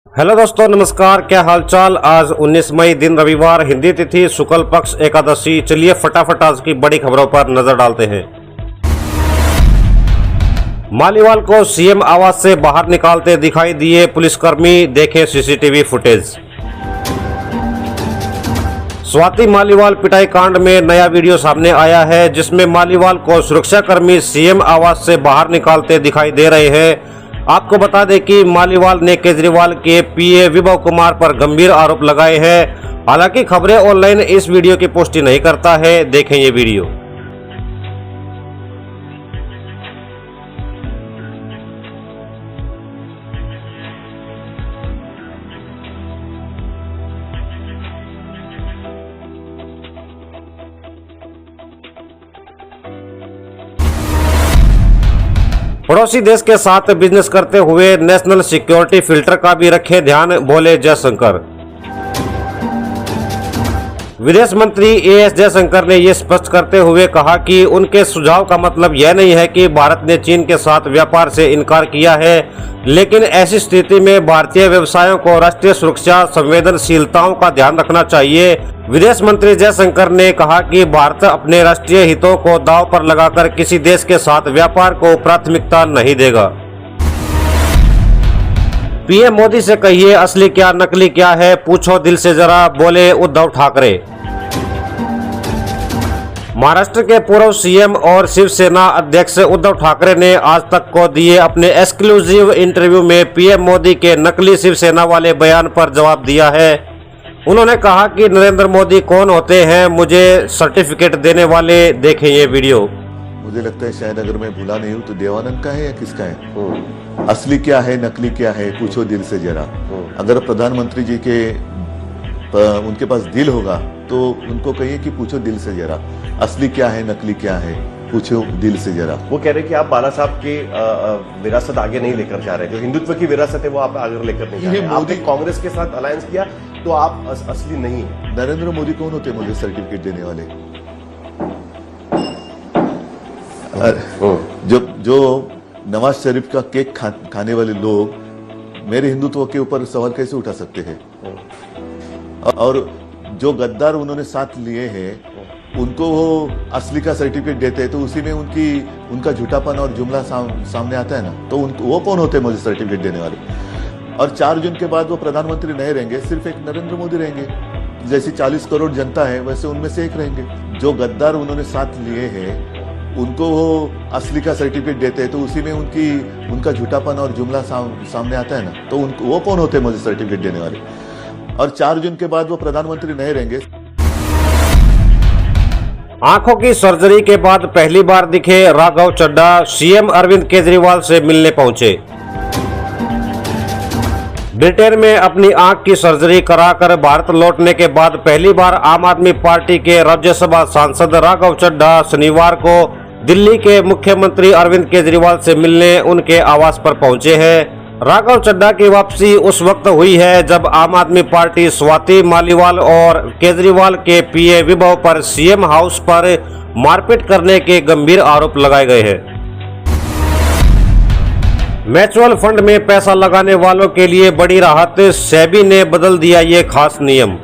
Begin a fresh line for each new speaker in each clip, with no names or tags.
Hello दोस्तों, नमस्कार। क्या हालचाल। आज 19 मई दिन रविवार, हिंदी तिथि शुक्ल पक्ष एकादशी। चलिए फटाफट आज की बड़ी खबरों पर नजर डालते हैं। मालीवाल को सीएम आवास से बाहर निकालते दिखाई दिए पुलिसकर्मी, देखे सीसीटीवी फुटेज। स्वाति मालीवाल पिटाई कांड में नया वीडियो सामने आया है, जिसमें मालीवाल को सुरक्षाकर्मी सीएम आवास से बाहर निकालते दिखाई दे रहे हैं। आपको बता दें कि मालीवाल ने केजरीवाल के पीए विभव कुमार पर गंभीर आरोप लगाए हैं। हालांकि खबरें ऑनलाइन इस वीडियो की पुष्टि नहीं करता है। देखें ये वीडियो। पड़ोसी देश के साथ बिजनेस करते हुए नेशनल सिक्योरिटी फिल्टर का भी रखें ध्यान, बोले जयशंकर। विदेश मंत्री एएस जयशंकर ने यह स्पष्ट करते हुए कहा कि उनके सुझाव का मतलब यह नहीं है कि भारत ने चीन के साथ व्यापार से इनकार किया है, लेकिन ऐसी स्थिति में भारतीय व्यवसायों को राष्ट्रीय सुरक्षा संवेदनशीलताओं का ध्यान रखना चाहिए। विदेश मंत्री जयशंकर ने कहा कि भारत अपने राष्ट्रीय हितों को दांव पर लगाकर किसी देश के साथ व्यापार को प्राथमिकता नहीं देगा। पीएम मोदी से कहिए असली क्या नकली क्या है, पूछो दिल से जरा, बोले उद्धव ठाकरे। महाराष्ट्र के पूर्व सीएम और शिवसेना अध्यक्ष उद्धव ठाकरे ने आज तक को दिए अपने एक्सक्लूसिव इंटरव्यू में पीएम मोदी के नकली शिवसेना वाले बयान पर जवाब दिया है। उन्होंने कहा कि नरेंद्र मोदी कौन होते हैं मुझे सर्टिफिकेट देने वाले। देखें ये वीडियो।
मुझे लगता है शायद अगर मैं भूला नहीं हूँ तो देवानंद का है या किसका है। असली क्या है नकली क्या है, पूछो दिल से जरा। अगर प्रधानमंत्री जी के उनके पास दिल होगा तो उनको कहिए कि पूछो दिल से जरा, असली क्या है नकली क्या है, पूछो दिल से जरा।
वो कह रहे हैं कि आप बाला साहब की विरासत आगे नहीं लेकर जा रहे, जो हिंदुत्व की विरासत है वो आप आगे लेकर नहीं जा रहे। आपने कांग्रेस के साथ अलायंस किया तो आप असली नहीं है।
नरेंद्र मोदी कौन होते मुझे सर्टिफिकेट देने वाले? जो नवाज शरीफ का केक खाने वाले लोग मेरे हिंदुत्व के ऊपर सवाल कैसे उठा सकते हैं? और जो गद्दार उन्होंने साथ लिए हैं उनको वो असली का सर्टिफिकेट देते हैं तो उसी में उनका झूठापन और जुमला सामने आता है ना। तो वो कौन होते हैं मुझे सर्टिफिकेट देने वाले? और 4 जून के बाद वो प्रधानमंत्री नहीं रहेंगे, सिर्फ एक नरेंद्र मोदी रहेंगे। जैसी 40 करोड़ जनता है वैसे उनमें से एक रहेंगे। जो गद्दार उन्होंने साथ लिए हैं उनको वो असली का सर्टिफिकेट देते हैं तो उसी में उनका झूठापन और जुमला सामने आता है ना। तो वो कौन होते हैं मुझे सर्टिफिकेट देने वाले? और 4 जून के बाद वो प्रधानमंत्री नहीं रहेंगे।
आंखों की सर्जरी के बाद पहली बार दिखे राघव चड्ढा, सीएम अरविंद केजरीवाल से मिलने पहुंचे। ब्रिटेन में अपनी आंख की सर्जरी कराकर भारत लौटने के बाद पहली बार आम आदमी पार्टी के राज्यसभा सांसद राघव चड्ढा शनिवार को दिल्ली के मुख्यमंत्री अरविंद केजरीवाल से मिलने उनके आवास पर पहुंचे हैं। राघव चड्ढा की वापसी उस वक्त हुई है जब आम आदमी पार्टी स्वाति मालीवाल और केजरीवाल के पीए विभव पर सीएम हाउस पर मारपीट करने के गंभीर आरोप लगाए गए हैं। म्यूचुअल फंड में पैसा लगाने वालों के लिए बड़ी राहत, सेबी ने बदल दिया ये खास नियम।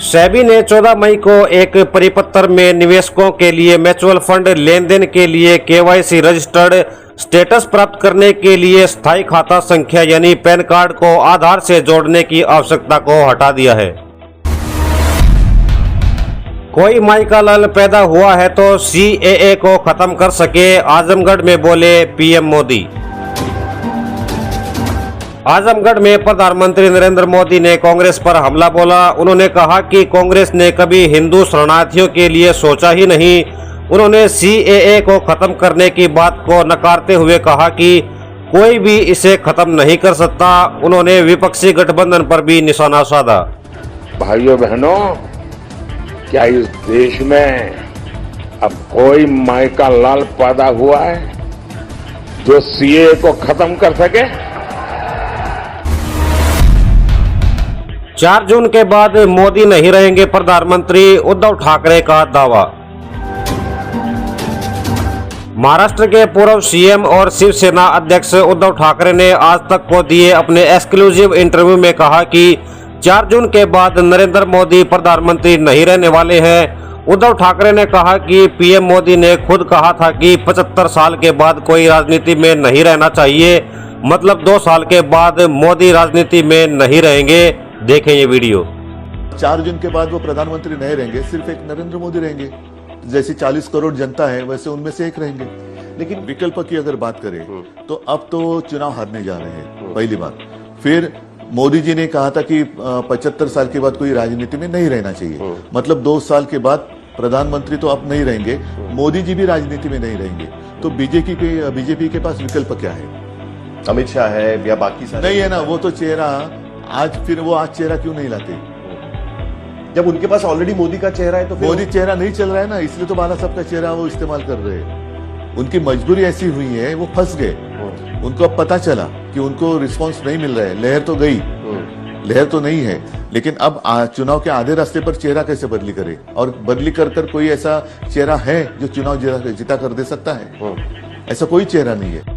सेबी ने 14 मई को एक परिपत्र में निवेशकों के लिए म्यूचुअल फंड लेन देन के लिए केवाईसी रजिस्टर्ड स्टेटस प्राप्त करने के लिए स्थायी खाता संख्या यानी पैन कार्ड को आधार से जोड़ने की आवश्यकता को हटा दिया है। कोई माई का लाल पैदा हुआ है तो सीएए को खत्म कर सके, आजमगढ़ में बोले पीएम मोदी। आजमगढ़ में प्रधानमंत्री नरेंद्र मोदी ने कांग्रेस पर हमला बोला। उन्होंने कहा कि कांग्रेस ने कभी हिंदू शरणार्थियों के लिए सोचा ही नहीं। उन्होंने सीएए को खत्म करने की बात को नकारते हुए कहा कि कोई भी इसे खत्म नहीं कर सकता। उन्होंने विपक्षी गठबंधन पर भी निशाना साधा।
भाइयों बहनों, क्या इस देश में अब कोई माई का लाल पैदा हुआ है जो सीएए को खत्म कर सके?
4 जून के बाद मोदी नहीं रहेंगे प्रधानमंत्री, उद्धव ठाकरे का दावा। महाराष्ट्र के पूर्व सीएम और शिवसेना अध्यक्ष उद्धव ठाकरे ने आज तक को दिए अपने एक्सक्लूसिव इंटरव्यू में कहा कि 4 जून के बाद नरेंद्र मोदी प्रधानमंत्री नहीं रहने वाले हैं। उद्धव ठाकरे ने कहा कि पीएम मोदी ने खुद कहा था कि 75 साल के बाद कोई राजनीति में नहीं रहना चाहिए, मतलब 2 साल के बाद मोदी राजनीति में नहीं रहेंगे। देखें ये वीडियो।
4 जून के बाद वो प्रधानमंत्री नहीं रहेंगे, सिर्फ एक नरेंद्र मोदी रहेंगे। जैसी 40 करोड़ जनता है वैसे उनमें से एक रहेंगे। लेकिन विकल्प की अगर बात करें तो अब तो चुनाव हारने जा रहे हैं, पहली बात। फिर मोदी जी ने कहा था कि 75 साल के बाद कोई राजनीति में नहीं रहना चाहिए, मतलब 2 साल के बाद प्रधानमंत्री तो अब नहीं रहेंगे, मोदी जी भी राजनीति में नहीं रहेंगे। तो बीजेपी के पास विकल्प क्या है?
अमित शाह है या बाकी सारे
नहीं है ना, वो तो चेहरा फिर वो आज चेहरा क्यों नहीं लाते?
जब उनके पास ऑलरेडी मोदी का चेहरा है तो फिर
मोदी चेहरा नहीं चल रहा है ना, इसलिए तो बाला साहब का चेहरा वो इस्तेमाल कर रहे हैं। उनकी मजबूरी ऐसी हुई है, वो फंस गए। उनको अब पता चला कि उनको रिस्पांस नहीं मिल रहा है। लहर तो गई, लहर तो नहीं है, लेकिन अब चुनाव के आधे रास्ते पर चेहरा कैसे बदली करे? और बदली कर कोई ऐसा चेहरा है जो चुनाव जिता कर दे सकता है? ऐसा कोई चेहरा नहीं है।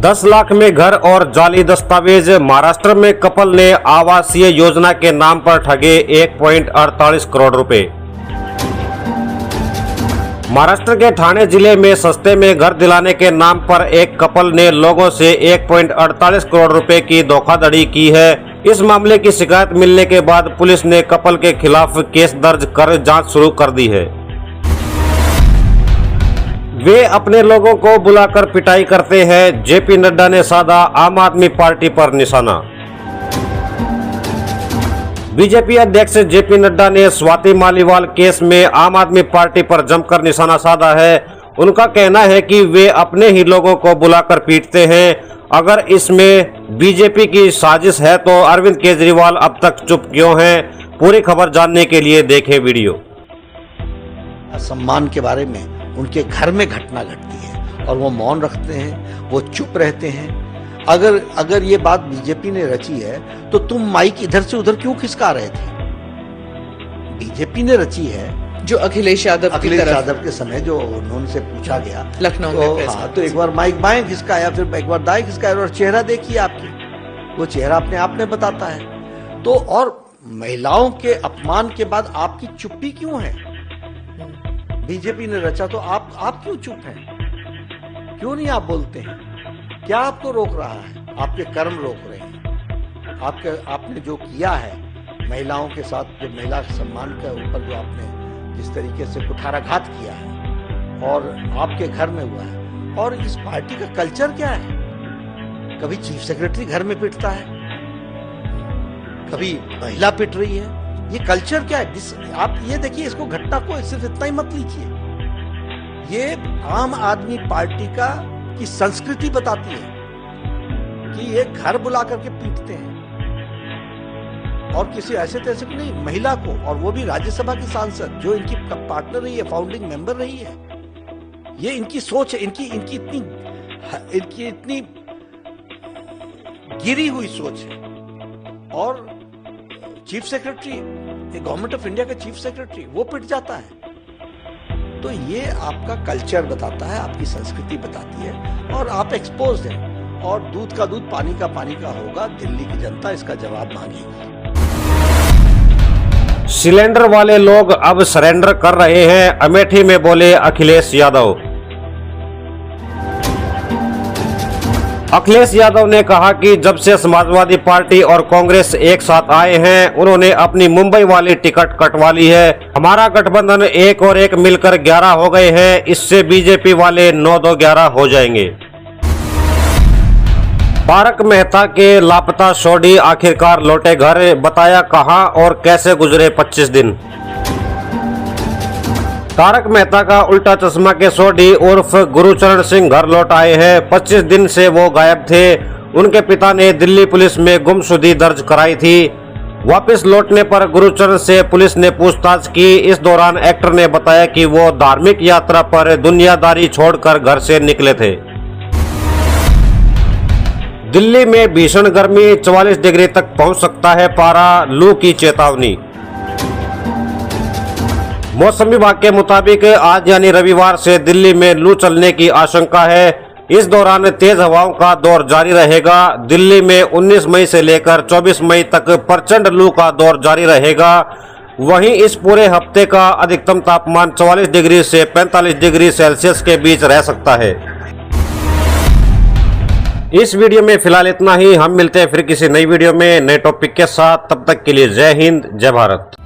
10 लाख में घर और जाली दस्तावेज। महाराष्ट्र में कपल ने आवासीय योजना के नाम पर ठगे 1.48 करोड़ रुपए। महाराष्ट्र के ठाणे जिले में सस्ते में घर दिलाने के नाम पर एक कपल ने लोगों से 1.48 करोड़ रुपए की धोखाधड़ी की है। इस मामले की शिकायत मिलने के बाद पुलिस ने कपल के खिलाफ केस दर्ज कर जांच शुरू कर दी है। वे अपने लोगों को बुलाकर पिटाई करते हैं। जेपी नड्डा ने साधा आम आदमी पार्टी पर निशाना। बीजेपी अध्यक्ष जेपी नड्डा ने स्वाति मालीवाल केस में आम आदमी पार्टी पर जमकर निशाना साधा है। उनका कहना है कि वे अपने ही लोगों को बुलाकर पीटते हैं। अगर इसमें बीजेपी की साजिश है तो अरविंद केजरीवाल अब तक चुप क्यों हैं? पूरी खबर जानने के लिए देखें वीडियो।
सम्मान के बारे में उनके घर में घटना घटती है और वो मौन रखते हैं, वो चुप रहते हैं। अगर ये बात बीजेपी ने रची है तो तुम माइक इधर से उधर क्यों खिसका रहे थे? बीजेपी ने रची है।
जो अखिलेश यादव
के समय जो उनसे पूछा गया
लखनऊ
तो,
में प्रेस
तो एक बार माइक बाएं खिसकाया, फिर एक बार दाएं खिसकाया, और चेहरा देखिए आपकी, वो चेहरा अपने आप में बताता है। तो और महिलाओं के अपमान के बाद आपकी चुप्पी क्यों है? बीजेपी ने रचा तो आप क्यों चुप हैं? क्यों नहीं आप बोलते हैं? क्या आपको रोक रहा है? आपके कर्म रोक रहे हैं। आपने जो किया है महिलाओं के साथ, जो महिला सम्मान के ऊपर जो आपने जिस तरीके से कुठाराघात किया है और आपके घर में हुआ है। और इस पार्टी का कल्चर क्या है? कभी चीफ सेक्रेटरी घर में पिटता है, कभी महिला पिट रही है। ये कल्चर क्या है? आप ये देखिए, इसको घटना को सिर्फ इतना ही मत लीजिए। ये आम आदमी पार्टी की संस्कृति बताती है कि ये घर बुला करके पीटते हैं और किसी ऐसे तैसे को नहीं, महिला को, और वो भी राज्यसभा की सांसद जो इनकी पार्टनर रही है, फाउंडिंग मेंबर रही है। ये इनकी सोच है, इनकी इतनी गिरी हुई सोच है। और chief secretary, government of India का चीफ सेक्रेटरी, वो पिट जाता है। तो ये आपका कल्चर बताता है, आपकी संस्कृति बताती है, और आप एक्सपोज्ड हैं। और दूध का दूध, पानी का पानी का होगा। दिल्ली की जनता इसका जवाब मांगेगी।
सिलेंडर वाले लोग अब सरेंडर कर रहे हैं, अमेठी में बोले अखिलेश यादव। अखिलेश यादव ने कहा कि जब से समाजवादी पार्टी और कांग्रेस एक साथ आए हैं, उन्होंने अपनी मुंबई वाली टिकट कटवा ली है। हमारा गठबंधन 1 और 1 मिलकर 11 हो गए हैं। इससे बीजेपी वाले 9-2-11 हो जाएंगे। तारक मेहता के लापता सोडी आखिरकार लौटे घर, बताया कहां और कैसे गुजरे 25 दिन। तारक मेहता का उल्टा चश्मा के सोडी उर्फ गुरुचरण सिंह घर लौट आए हैं। 25 दिन से वो गायब थे। उनके पिता ने दिल्ली पुलिस में गुमशुदगी दर्ज कराई थी। वापस लौटने पर गुरुचरण से पुलिस ने पूछताछ की। इस दौरान एक्टर ने बताया कि वो धार्मिक यात्रा पर दुनियादारी छोड़कर घर से निकले थे। दिल्ली में भीषण गर्मी, 44 डिग्री तक पहुंच सकता है पारा, लू की चेतावनी। मौसम विभाग के मुताबिक आज यानी रविवार से दिल्ली में लू चलने की आशंका है। इस दौरान तेज हवाओं का दौर जारी रहेगा। दिल्ली में 19 मई से लेकर 24 मई तक प्रचंड लू का दौर जारी रहेगा। वहीं इस पूरे हफ्ते का अधिकतम तापमान 44 डिग्री से 45 डिग्री सेल्सियस के बीच रह सकता है। इस वीडियो में फिलहाल इतना ही। हम मिलते हैं फिर किसी नई वीडियो में नए टॉपिक के साथ। तब तक के लिए जय हिंद, जय भारत।